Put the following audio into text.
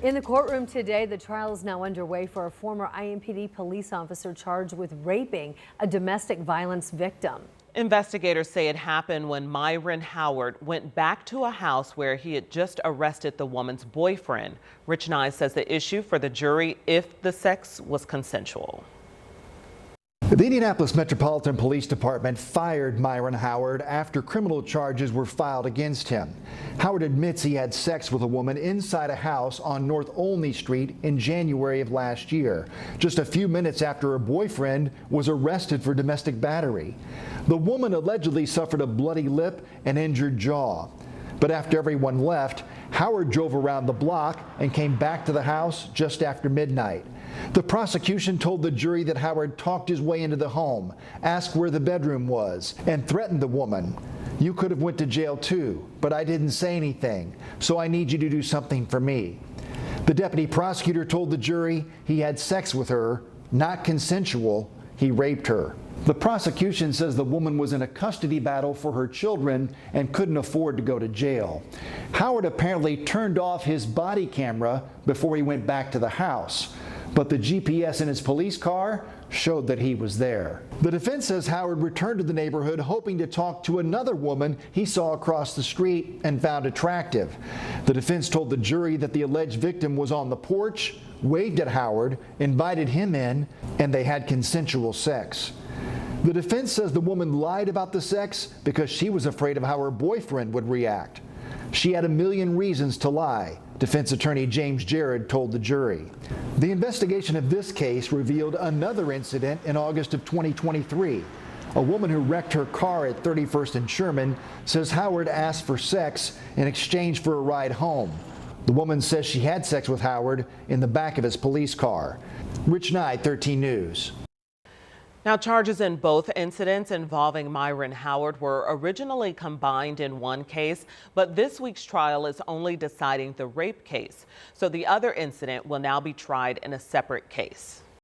In the courtroom today, the trial is now underway for a former IMPD police officer charged with raping a domestic violence victim. Investigators say it happened when Myron Howard went back to a house where he had just arrested the woman's boyfriend. Rich Nye says the issue for the jury if the sex was consensual. The Indianapolis Metropolitan Police Department fired Myron Howard after criminal charges were filed against him. Howard admits he had sex with a woman inside a house on North Olney Street in January of last year, just a few minutes after her boyfriend was arrested for domestic battery. The woman allegedly suffered a bloody lip and injured jaw. But after everyone left, Howard drove around the block and came back to the house just after midnight. The prosecution told the jury that Howard talked his way into the home, asked where the bedroom was, and threatened the woman. "You could have went to jail too, but I didn't say anything, so I need you to do something for me." The deputy prosecutor told the jury he had sex with her, not consensual, he raped her. The prosecution says the woman was in a custody battle for her children and couldn't afford to go to jail. Howard apparently turned off his body camera before he went back to the house, but the GPS in his police car showed that he was there. The defense says Howard returned to the neighborhood hoping to talk to another woman he saw across the street and found attractive. The defense told the jury that the alleged victim was on the porch, waved at Howard, invited him in, and they had consensual sex. The defense says the woman lied about the sex because she was afraid of how her boyfriend would react. She had a million reasons to lie, defense attorney James Jared told the jury. The investigation of this case revealed another incident in August of 2023. A woman who wrecked her car at 31st and Sherman says Howard asked for sex in exchange for a ride home. The woman says she had sex with Howard in the back of his police car. Rich Nye, 13 News. Now, charges in both incidents involving Myron Howard were originally combined in one case, but this week's trial is only deciding the rape case. So the other incident will now be tried in a separate case.